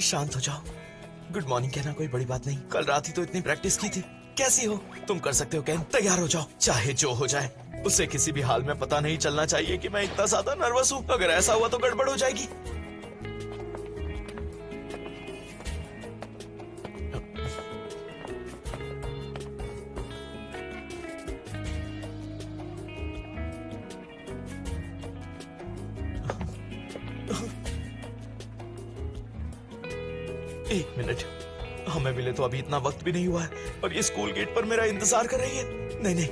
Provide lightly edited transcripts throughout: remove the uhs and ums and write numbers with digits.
शांत हो जाओ। गुड मॉर्निंग कहना कोई बड़ी बात नहीं। कल रात ही तो इतनी प्रैक्टिस की थी। कैसी हो? तुम कर सकते हो कैन। तैयार हो जाओ, चाहे जो हो जाए। उसे किसी भी हाल में पता नहीं चलना चाहिए कि मैं इतना ज्यादा नर्वस हूँ। अगर ऐसा हुआ तो गड़बड़ हो जाएगी। एक मिनट, हमें मिले तो अभी इतना वक्त भी नहीं हुआ है और ये स्कूल गेट पर मेरा इंतजार कर रही है। नहीं नहीं,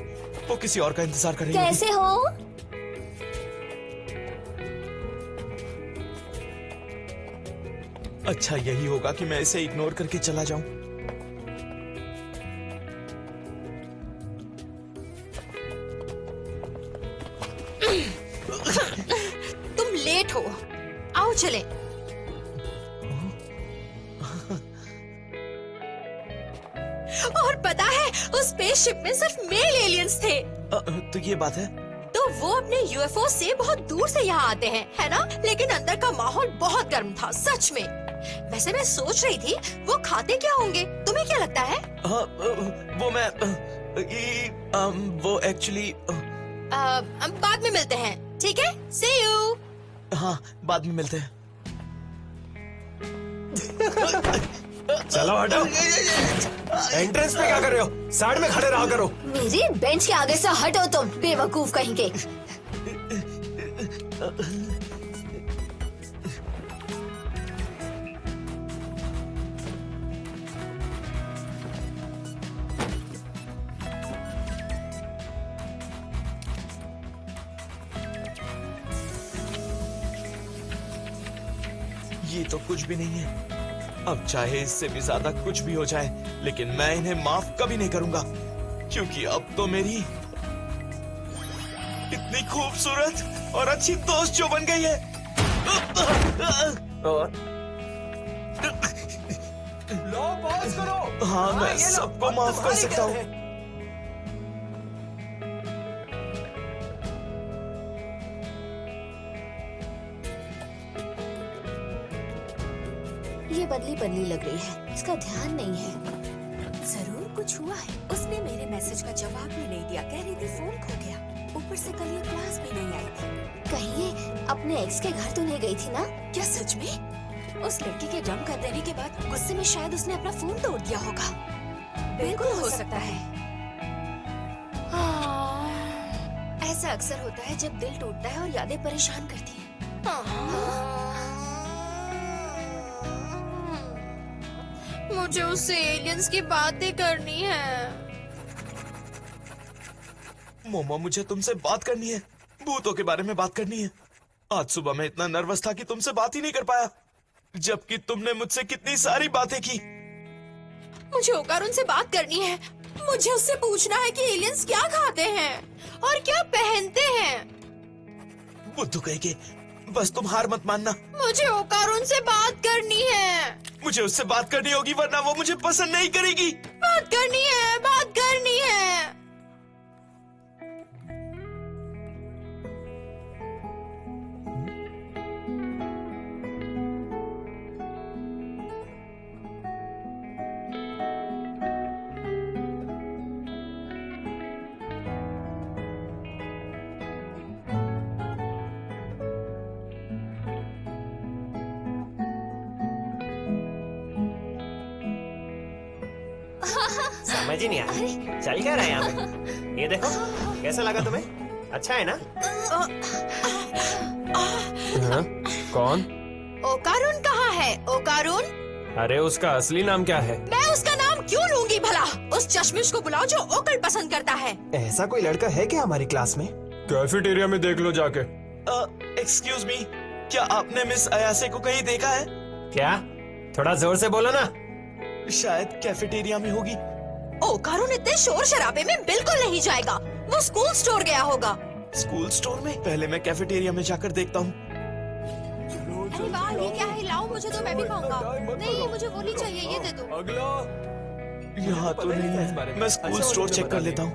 वो किसी और का इंतजार कर रही है। कैसे हो? अच्छा यही होगा कि मैं इसे इग्नोर करके चला जाऊं। तुम लेट हो, आओ चले। और पता है उस स्पेसशिप में सिर्फ मेल एलियंस थे। तो ये बात है। तो वो अपने यूएफओ से बहुत दूर से यहाँ आते हैं, है ना? लेकिन अंदर का माहौल बहुत गर्म था, सच में। वैसे मैं सोच रही थी वो खाते क्या होंगे, तुम्हें क्या लगता है? वो मैं वो एक्चुअली बाद में मिलते हैं, ठीक है? See you। हाँ, बाद में मिलते हैं। चलो हटो। एंट्रेंस पे क्या कर रहे हो? साइड में खड़े रहा करो। मेरी बेंच के आगे से हटो तुम, बेवकूफ कहीं के। ये तो कुछ भी नहीं है। अब चाहे इससे भी ज्यादा कुछ भी हो जाए, लेकिन मैं इन्हें माफ कभी नहीं करूंगा, क्योंकि अब तो मेरी इतनी खूबसूरत और अच्छी दोस्त जो बन गई है। और लो पॉज करो। हाँ, मैं सबको माफ कर सकता हूँ। ये बदली बदली लग रही है, इसका ध्यान नहीं है। जरूर कुछ हुआ है। उसने मेरे मैसेज का जवाब भी नहीं दिया, कह रही थी फोन खो गया। ऊपर से कल ये क्लास भी नहीं आई थी। कहीं ये अपने एक्स के घर तो नहीं गई थी ना? क्या सच में? उस लड़की के ड्रम कर देने के बाद गुस्से में शायद उसने अपना फोन तोड़ दिया होगा। बिल्कुल हो सकता है। ऐसा अक्सर होता है जब दिल टूटता है और यादें परेशान करती हैं। मुझे उससे एलियंस की बातें करनी है। मोमो, मुझे तुमसे बात करनी है। भूतों के बारे में बात करनी है। आज सुबह मैं इतना नर्वस था कि तुमसे बात ही नहीं कर पाया, जबकि तुमने मुझसे कितनी सारी बातें की। मुझे ओकारुन से बात करनी है। मुझे उससे पूछना है कि एलियंस क्या खाते हैं और क्या पहनते हैं। बुद्धू कहीं के, बस तुम हार मत मानना। मुझे ओकारुन से बात करनी है। मुझे उससे बात करनी होगी, वरना वो मुझे पसंद नहीं करेगी। बात करनी है, बात करनी है। समझ ही नहीं आया चल क्या रहा है यहाँ पे। ये देखो कैसा लगा तुम्हें? अच्छा है ना? हाँ? कौन? ओकारुन कहाँ है? ओकारुन? अरे उसका असली नाम क्या है? मैं उसका नाम क्यों लूंगी भला? उस चश्मिश को बुलाओ जो ओकल पसंद करता है। ऐसा कोई लड़का है क्या हमारी क्लास में? कैफेटेरिया में देख लो जाके। एक्सक्यूज मी, क्या आपने मिस अयासे को कहीं देखा है? क्या? थोड़ा जोर से बोलो ना। शायद कैफेटेरिया में होगी। ओकारुन इतने शोर शराबे में बिल्कुल नहीं जाएगा। वो स्कूल स्टोर गया होगा। स्कूल स्टोर में? पहले मैं कैफेटेरिया में जाकर देखता हूँ। अरे वाह, ये क्या है? लाओ मुझे तो, मैं भी खाऊंगा। नहीं, मुझे वो नहीं चाहिए, ये दे दो। अगला। यहाँ तो नहीं है। मैं स्कूल स्टोर चेक कर लेता हूँ।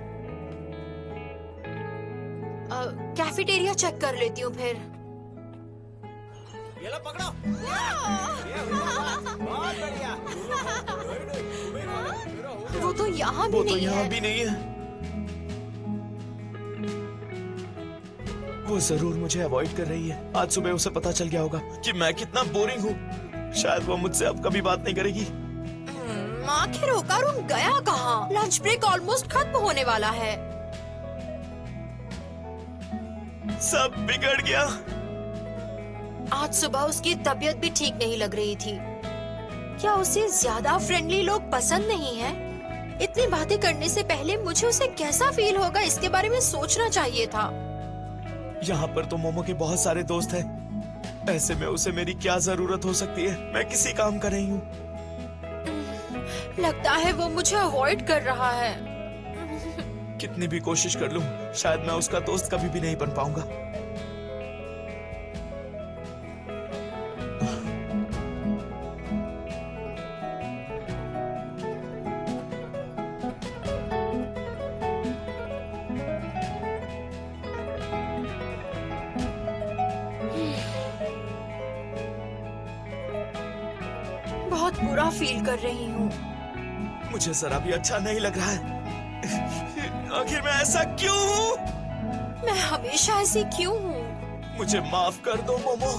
कैफेटेरिया चेक कर लेती हूँ फिर। ये लो पकड़ो। ये हुआ, बहुत बढ़िया। वो तो यहाँ भी वो तो नहीं यहाँ है। भी नहीं है। वो जरूर मुझे अवॉइड कर रही है। आज सुबह उसे पता चल गया होगा कि मैं कितना बोरिंग हूँ। शायद वो मुझसे अब कभी बात नहीं करेगी। आखिर ओकारुन गया कहाँ? लंच ब्रेक ऑलमोस्ट खत्म होने वाला है। सब बिगड़ गया। आज सुबह उसकी तबीयत भी ठीक नहीं लग रही थी। क्या उसे ज्यादा फ्रेंडली लोग पसंद नहीं है? इतनी बातें करने से पहले मुझे उसे कैसा फील होगा इसके बारे में सोचना चाहिए था। यहाँ पर तो मोमो के बहुत सारे दोस्त हैं। ऐसे में उसे मेरी क्या जरूरत हो सकती है? मैं किसी काम का नहीं हूँ। लगता है वो मुझे अवॉइड कर रहा है। कितनी भी कोशिश कर लूं, शायद मैं उसका दोस्त कभी भी नहीं बन पाऊंगा। बहुत बुरा फील कर रही हूँ। मुझे जरा भी अच्छा नहीं लग रहा है। आखिर मैं ऐसा क्यों हूँ? मैं हमेशा ऐसी क्यों हूँ? मुझे माफ कर दो मोमो।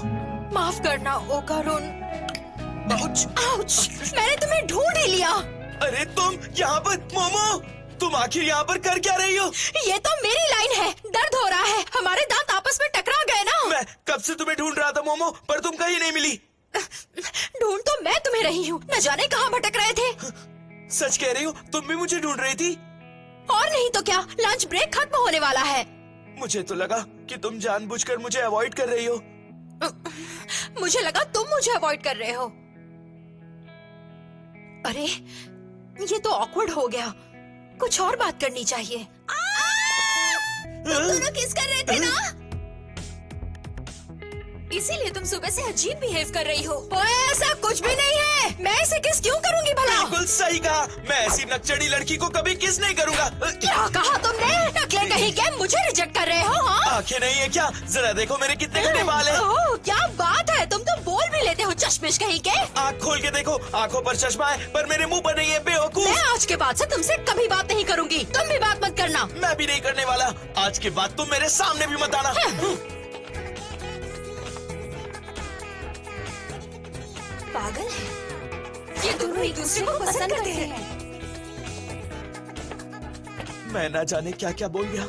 माफ करना ओकारुन। Ouch, ouch! मैंने तुम्हें ढूंढ ही लिया। अरे तुम यहाँ पर मोमो, तुम आखिर यहाँ पर कर क्या रही हो? ये तो मेरी लाइन है। दर्द हो रहा है। हमारे दांत आपस में टकरा गए ना। मैं कब से तुम्हें ढूंढ रहा था मोमो, पर तुम कहीं नहीं मिली। ढूंढ तो मैं तुम्हें रही हूँ। न जाने कहाँ भटक रहे थे। सच कह रही हो? तुम भी मुझे ढूंढ रही थी? और नहीं तो क्या, लंच ब्रेक खत्म होने वाला है। मुझे तो लगा कि तुम जानबूझकर मुझे अवॉइड कर रही हो। मुझे लगा तुम मुझे अवॉइड कर रहे हो। अरे ये तो ऑकवर्ड हो गया। कुछ और बात करनी चाहिए। तुम दोनों किस कर रहे थे ना? इसीलिए तुम सुबह से अजीब बिहेव कर रही हो। ओए, ऐसा कुछ भी नहीं है। मैं इसे किस क्यों करूंगी भला? बिल्कुल सही कहा। मैं ऐसी नकचड़ी लड़की को कभी किस नहीं करूंगा। क्या कहा तुमने? नकले कहीं के मुझे रिजेक्ट कर रहे हो? हाँ? आंखें नहीं है क्या? जरा देखो मेरे कितने घने बाल हैं। ओह, क्या बात है। तुम तो बोल भी लेते हो चश्मिश कहीं के। आँख खोल के देखो, आँखों पर चश्मा है पर मेरे मुंह पर नहीं है, बेवकूफ। मैं आज के बाद से तुमसे कभी बात नहीं करूंगी। तुम भी बात मत करना। मैं भी नहीं करने वाला। आज के बाद तुम मेरे सामने भी मत आना। पागल है। ये दोनों एक दूसरे को पसंद करते हैं। मैं ना जाने क्या क्या बोल गया,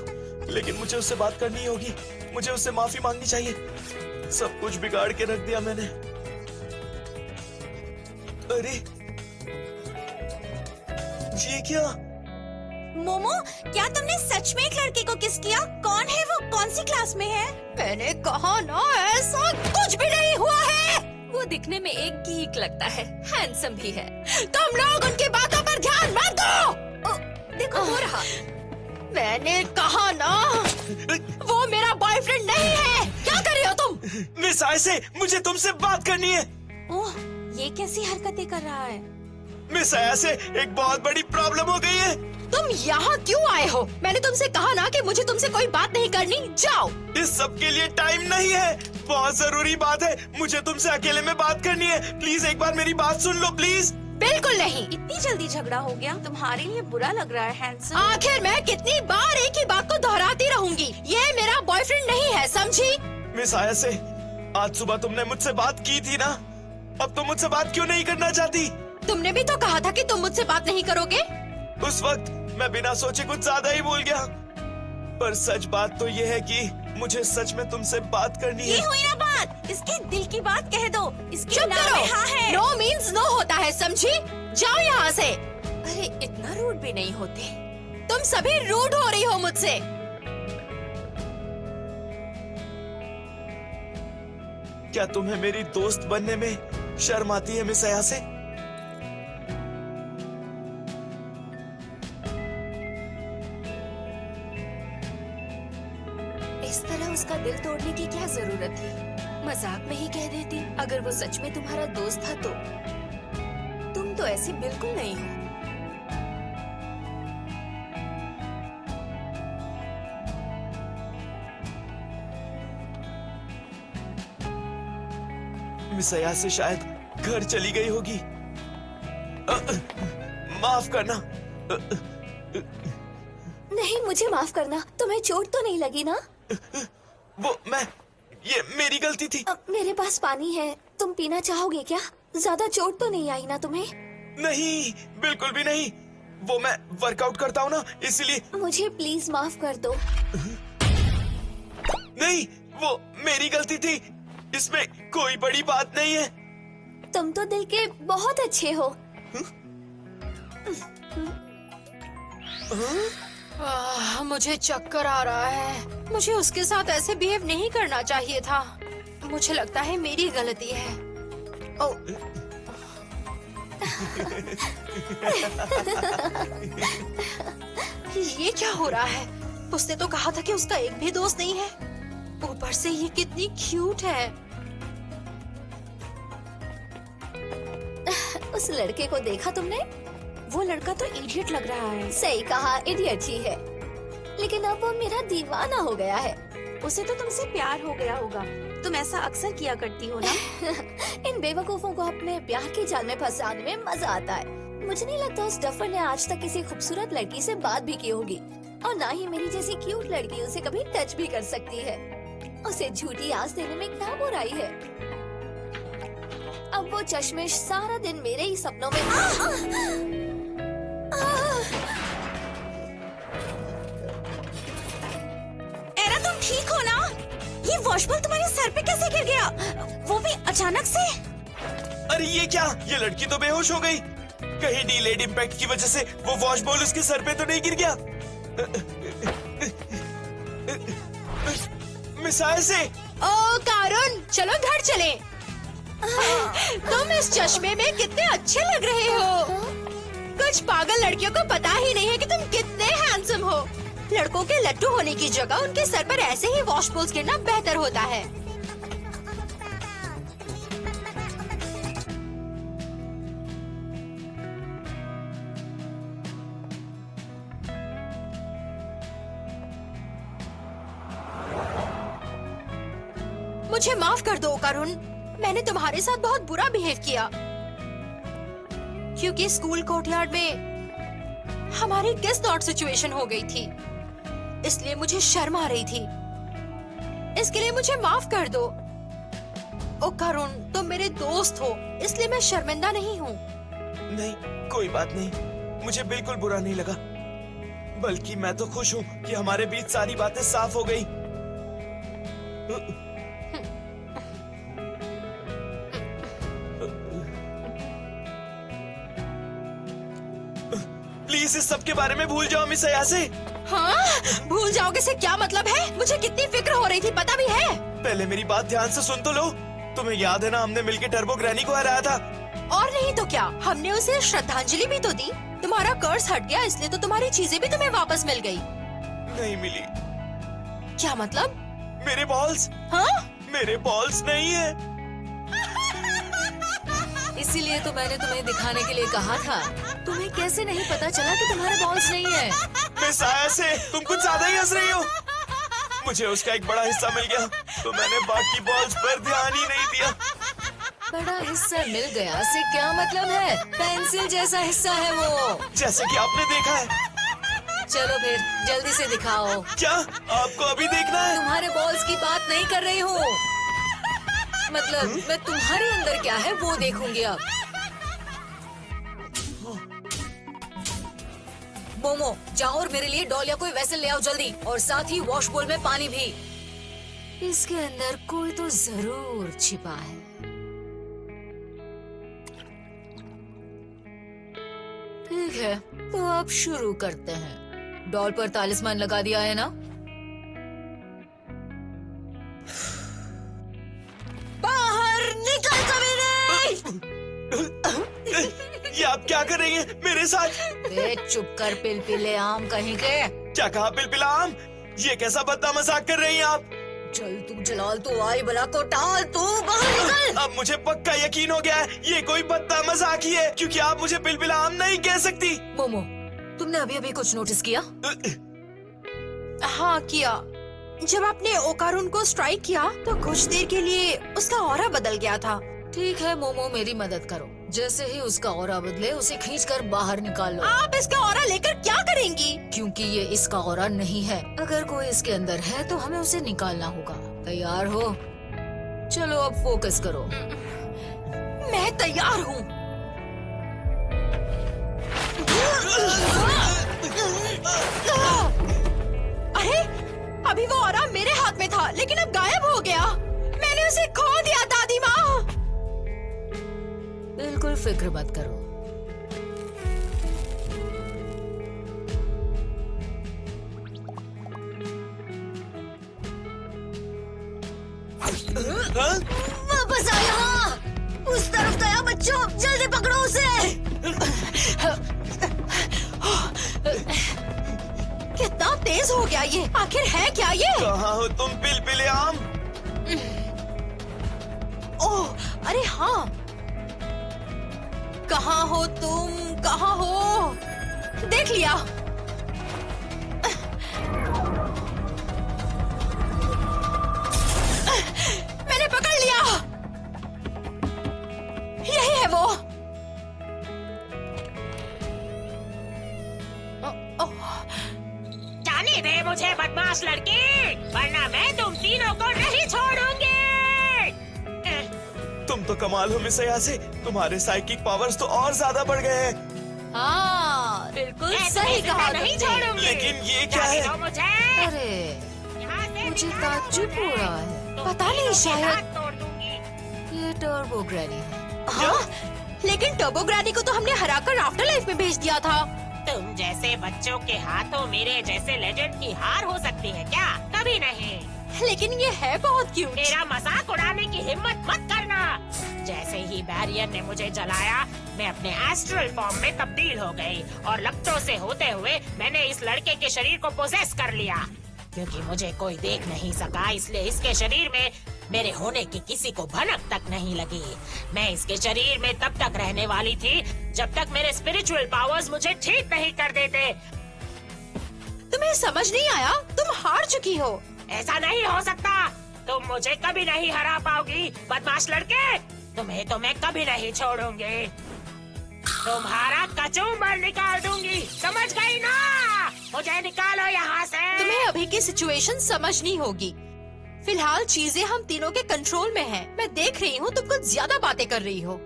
लेकिन मुझे उससे बात करनी होगी। मुझे उससे माफी मांगनी चाहिए। सब कुछ बिगाड़ के रख दिया मैंने। अरे ये क्या? मोमो, क्या तुमने सच में एक लड़के को किस किया? कौन है वो? कौन सी क्लास में है? मैंने कहा ना, ऐसा कुछ भी नहीं हुआ है। वो दिखने में एक गीक लगता है, हैंडसम भी है। तुम लोग उनकी बातों पर ध्यान मत दो। ओ, देखो हो रहा। मैंने कहा ना, वो मेरा बॉयफ्रेंड नहीं है। क्या कर रही हो तुम? मिस आयसे, मुझे तुमसे बात करनी है। ओह, ये कैसी हरकतें कर रहा है? मिस आयसे, एक बहुत बड़ी प्रॉब्लम हो गई है। तुम यहाँ क्यों आए हो? मैंने तुमसे कहा ना कि मुझे तुमसे कोई बात नहीं करनी। जाओ। इस सब के लिए टाइम नहीं है। बहुत जरूरी बात है। मुझे तुमसे अकेले में बात करनी है। प्लीज एक बार मेरी बात सुन लो, प्लीज। बिल्कुल नहीं। इतनी जल्दी झगड़ा हो गया? तुम्हारे लिए बुरा लग रहा है हैंडसम? आखिर मैं कितनी बार एक ही बात को दोहराती रहूंगी? ये मेरा बॉयफ्रेंड नहीं है, समझी? मिस आयसे, आज सुबह तुमने मुझसे बात की थी ना? अब तुम मुझसे बात क्यों नहीं करना चाहती? तुमने भी तो कहा था कि तुम मुझसे बात नहीं करोगे। उस वक्त मैं बिना सोचे कुछ ज्यादा ही बोल गया। पर सच बात तो ये है कि मुझे सच में तुमसे बात करनी ये है। हुई ना बात। इसके दिल की बात कह दो। इसके चुप नाम में हाँ है। करो। नो मीन्स नो होता है, समझी? जाओ यहाँ से। अरे इतना रूड भी नहीं होते। तुम सभी रूड हो रही हो मुझसे। क्या तुम्हें मेरी दोस्त बनने में शर्म आती है मिस आयसे? इस तरह उसका दिल तोड़ने की क्या जरूरत थी? मजाक में ही कह देती। अगर वो सच में तुम्हारा दोस्त था तो। तुम तो ऐसी बिल्कुल नहीं हो। मिस अया से शायद घर चली गई होगी। माफ करना। नहीं, मुझे माफ करना। तुम्हें चोट तो नहीं लगी ना? ये मेरी गलती थी। मेरे पास पानी है, तुम पीना चाहोगे क्या? ज्यादा चोट तो नहीं आई ना तुम्हें? नहीं, बिल्कुल भी नहीं। वो मैं वर्कआउट करता हूँ ना, इसलिए। मुझे प्लीज माफ कर दो। नहीं, वो मेरी गलती थी, इसमें कोई बड़ी बात नहीं है। तुम तो दिल के बहुत अच्छे हो। मुझे चक्कर आ रहा है। मुझे उसके साथ ऐसे बिहेव नहीं करना चाहिए था। मुझे लगता है मेरी गलती है। ओ, ये क्या हो रहा है? उसने तो कहा था कि उसका एक भी दोस्त नहीं है। ऊपर से ये कितनी क्यूट है। उस लड़के को देखा तुमने? वो लड़का तो इडियट लग रहा है। सही कहा, इडियट ही है, लेकिन अब वो मेरा दीवाना हो गया है। उसे तो तुमसे प्यार हो गया होगा। तुम ऐसा अक्सर किया करती हो ना। इन बेवकूफों को अपने प्यार के जाल में फंसाने में मजा आता है। मुझे नहीं लगता उस डफर ने आज तक किसी खूबसूरत लड़की से बात भी की होगी, और ना ही मेरी जैसी क्यूट लड़की उसे कभी टच भी कर सकती है। उसे झूठी आस देने में क्या बुराई है? अब वो चश्मिश सारा दिन मेरे ही सपनों में। एरा, तुम ठीक हो ना? ये वॉशबॉल तुम्हारे सर पे कैसे गिर गया? वो भी अचानक से? अरे ये क्या? ये लड़की तो बेहोश हो गई। कहीं डीलेड इम्पैक्ट की वजह से वो वॉश बॉल उसके सर पे तो नहीं गिर गया? मिसाइल से। ओ कारुन, चलो घर चले। तुम इस चश्मे में कितने अच्छे लग रहे हो। कुछ पागल लड़कियों को पता ही नहीं है कि तुम कितने हैंडसम हो। लड़कों के लट्टू होने की जगह उनके सर पर ऐसे ही वॉश बॉल्स गिरना बेहतर होता है। मुझे माफ कर दो करुण, मैंने तुम्हारे साथ बहुत बुरा बिहेव किया। क्योंकि स्कूल कोर्टयार्ड में हमारी किस नॉट सिचुएशन हो गई थी, इसलिए मुझे शर्म आ रही थी। इसके लिए मुझे माफ कर दो। ओ करुण, तुम मेरे दोस्त हो, इसलिए मैं शर्मिंदा नहीं हूँ। नहीं, कोई बात नहीं, मुझे बिल्कुल बुरा नहीं लगा। बल्कि मैं तो खुश हूँ कि हमारे बीच सारी बातें साफ हो गई। प्लीज इस सब के बारे में भूल जाओ मिस अया से। हाँ, भूल जाओगे से क्या मतलब है? मुझे कितनी फिक्र हो रही थी पता भी है। पहले मेरी बात ध्यान से सुन तो लो। तुम्हें याद है ना, हमने मिलकर टर्बो ग्रैनी को हराया था। और नहीं तो क्या, हमने उसे श्रद्धांजलि भी तो दी। तुम्हारा कर्ज हट गया, इसलिए तो तुम्हारी चीजें भी तुम्हें वापस मिल गई। नहीं मिली। क्या मतलब? मेरे बॉल्स। हाँ? मेरे बॉल्स नहीं है। इसीलिए तो मैंने तुम्हें दिखाने के लिए कहा था। तुम्हें कैसे नहीं पता चला कि तुम्हारे बॉल्स नहीं है? मिस अया से तुम कुछ ज्यादा ही हंस रही हो। मुझे उसका एक बड़ा हिस्सा मिल गया, तो मैंने बाकी बॉल्स पर ध्यान ही नहीं दिया। बड़ा हिस्सा मिल गया से क्या मतलब है? पेंसिल जैसा हिस्सा है वो। जैसे कि आपने देखा है। चलो फिर जल्दी से दिखाओ। क्या आपको अभी देखना है? तुम्हारे बॉल्स की बात नहीं कर रही हूँ, मतलब मैं तुम्हारे अंदर क्या है वो देखूंगी अब। मोमो, जाओ और मेरे लिए डॉल या कोई वेसल ले आओ जल्दी, और साथ ही वॉश बोल में पानी भी। इसके अंदर कोई तो जरूर छिपा है। ठीक है, तो अब शुरू करते हैं। डॉल पर तालिस्मान लगा दिया है ना? बाहर निकल कमीने! ये आप क्या कर रही हैं मेरे साथ? बे चुप कर पिलपिले आम कहीं के। क्या कहा पिलपिला आम? ये कैसा बद्दा मजाक कर रही हैं आप? चल तू जलाल तो आई बला को टाल, तू बाहर निकल। अब मुझे पक्का यकीन हो गया है, ये कोई बद्दा मजाक ही है, क्योंकि आप मुझे पिलपिला आम नहीं कह सकती। मोमो, तुमने अभी अभी कुछ नोटिस किया? हाँ किया। जब आपने ओकारुन को स्ट्राइक किया तो कुछ देर के लिए उसका ऑरा बदल गया था। ठीक है मोमो, मेरी मदद करो। जैसे ही उसका ऑरा बदले उसे खींचकर बाहर निकाल लो। आप इसका ऑरा लेकर क्या करेंगी? क्योंकि ये इसका ऑरा नहीं है। अगर कोई इसके अंदर है तो हमें उसे निकालना होगा। तैयार हो? चलो अब फोकस करो। मैं तैयार हूँ। अरे अभी वो ऑरा मेरे हाथ में था लेकिन अब गायब हो गया। मैंने उसे खो दिया दादी माँ। बिल्कुल फिक्र मत करो। हाँ? वापस आ यहाँ। उस तरफ गया बच्चों, जल्दी पकड़ो उसे। कितना तेज हो गया ये। आखिर है क्या ये? कहाँ हो तुम पिलपिले आम? ओह अरे हाँ, कहाँ हो तुम? कहाँ हो? देख लिया। मैंने पकड़ लिया। यही है वो। जाने दे मुझे बदमाश लड़की, वरना मैं तुम तीनों को नहीं छोड़ूंगी। तुम तो कमाल हो मिस अयासे, तुम्हारे साइकिक पावर्स तो और ज्यादा बढ़ गए हैं। हाँ बिल्कुल मैं सही तुम्हें कहा नहीं तुमने। छोड़ूंगी। लेकिन ये क्या जाने है? दो मुझे। अरे यहाँ से मुझे निकालो ताज्जुब मुझे। हो रहा है। तुम पता नहीं, तीनों के शायद- हाथ तोड़ दूंगी। ये टर्बो ग्रैनी है। हाँ लेकिन टर्बो ग्रैनी को तो हमने हराकर आफ्टर लाइफ में भेज दिया था। तुम जैसे बच्चों के हाथों मेरे जैसे लेजेंड की हार हो सकती है क्या? कभी नहीं। लेकिन ये है बहुत क्यूट। मेरा मजाक उड़ाने की हिम्मत मत करना। जैसे ही बैरियर ने मुझे जलाया, मैं अपने एस्ट्रल फॉर्म में तब्दील हो गई और लपटों से होते हुए मैंने इस लड़के के शरीर को पोजेस कर लिया। क्योंकि मुझे कोई देख नहीं सका, इसलिए इसके शरीर में मेरे होने की किसी को भनक तक नहीं लगी। मैं इसके शरीर में तब तक रहने वाली थी जब तक मेरे स्पिरिचुअल पावर्स मुझे ठीक नहीं कर देते। तुम्हें समझ नहीं आया? तुम हार चुकी हो। ऐसा नहीं हो सकता। तुम मुझे कभी नहीं हरा पाओगी बदमाश लड़के। तुम्हें तो मैं कभी नहीं छोड़ूंगी। तुम्हारा कचूमर निकाल दूंगी, समझ गई ना? मुझे निकालो यहाँ से। तुम्हें अभी की सिचुएशन समझनी होगी। फिलहाल चीजें हम तीनों के कंट्रोल में हैं। मैं देख रही हूँ तुम कुछ ज्यादा बातें कर रही हो।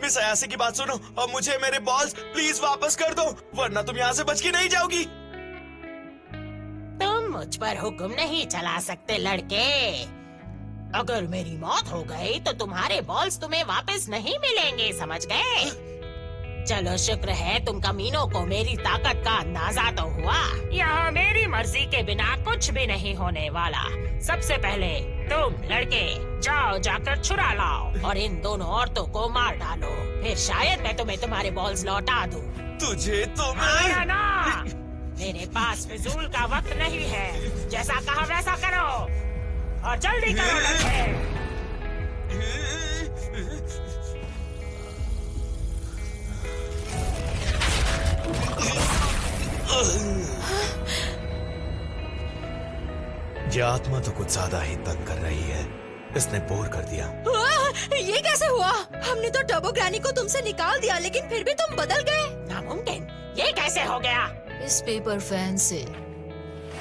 मिस अयासे की बात सुनो और मुझे मेरे बॉल्स प्लीज वापस कर दो, वरना तुम यहाँ से बच के नहीं जाओगी। तुम मुझ पर हुक्म नहीं चला सकते लड़के। अगर मेरी मौत हो गई तो तुम्हारे बॉल्स तुम्हें वापस नहीं मिलेंगे, समझ गए? चलो शुक्र है तुम कमीनों को मेरी ताकत का अंदाजा तो हुआ। यहाँ मेरी मर्जी के बिना कुछ भी नहीं होने वाला। सबसे पहले तुम लड़के जाओ, जाकर छुरा लाओ और इन दोनों औरतों को मार डालो। फिर शायद मैं तुम्हें तुम्हारे बॉल्स लौटा दूं। तुझे तो आया मैं ना? मेरे पास फिजूल का वक्त नहीं है। जैसा कहा वैसा करो और जल्दी करो लड़के। ये आत्मा तो कुछ ज्यादा ही तंग कर रही है। इसने बोर कर दिया। ये कैसे हुआ? हमने तो टर्बो ग्रैनी को तुमसे निकाल दिया लेकिन फिर भी तुम बदल गए। नामुमकिन, ये कैसे हो गया? इस पेपर फैन से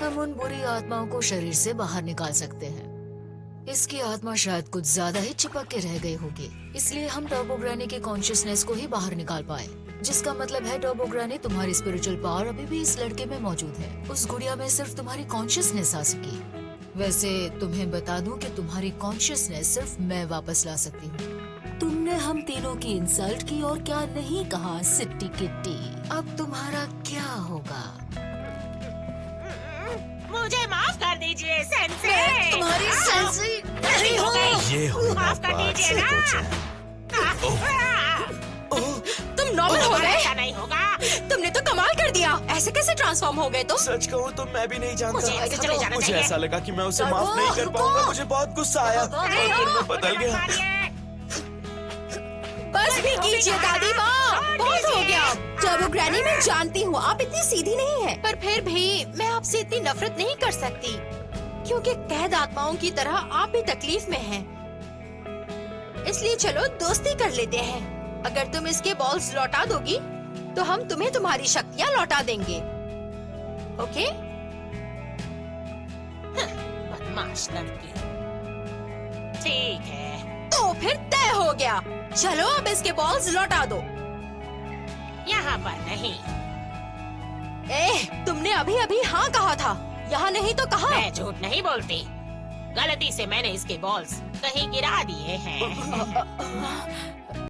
हम उन बुरी आत्माओं को शरीर से बाहर निकाल सकते हैं। इसकी आत्मा शायद कुछ ज्यादा ही चिपक के रह गई होगी, इसलिए हम टर्बो ग्रैनी के कॉन्शियसनेस को ही बाहर निकाल पाए। जिसका मतलब है टर्बो ग्रैनी तुम्हारी स्पिरिचुअल पावर अभी भी इस लड़के में मौजूद है। उस गुड़िया में सिर्फ तुम्हारी कॉन्शियसनेस आ सकी। वैसे तुम्हें बता दूं कि तुम्हारी कॉन्शियसनेस सिर्फ मैं वापस ला सकती हूँ। तुमने हम तीनों की इंसल्ट की और क्या नहीं कहा सिट्टी किट्टी। अब तुम्हारा क्या होगा? मुझे माफ कर दीजिए सेंसे। तुम्हारी सेंसी नहीं हो गई। ये होना माफ कर बात दीजिए से ना। कुछ है। तुम नॉर्मल हो गए? ऐसा नहीं होगा। तुमने तो कमाल कर दिया। ऐसे कैसे ट्रांसफॉर्म हो गए तुम? सच कहूँ तो मैं भी नहीं मुझे जानता। ऐसे चले जाना मुझे चाहिए। ऐसा लगा कि मैं उसे माफ नहीं कर पाऊंगा। मुझे बहुत गुस्सा आया और फिर मैं बदल गया। बस भी कीजिए दादी माँ, बहुत हो गया। टर्बो ग्रैनी मैं जानती हूँ आप इतनी सीधी नहीं है, पर फिर भी मैं आपसे इतनी नफरत नहीं कर सकती क्योंकि कैद आत्माओं की तरह आप भी तकलीफ में हैं। इसलिए चलो दोस्ती कर लेते हैं। अगर तुम इसके बॉल्स लौटा दोगी तो हम तुम्हें तुम्हारी शक्तियाँ लौटा देंगे। ओके? बदमाश लड़की। ठीक है, तो फिर तय हो गया। चलो अब इसके बॉल्स लौटा दो। यहाँ पर नहीं। तुमने अभी अभी हाँ कहा था, यहाँ नहीं तो कहा। मैं झूठ नहीं बोलती। गलती से मैंने इसके बॉल्स कहीं गिरा दिए हैं।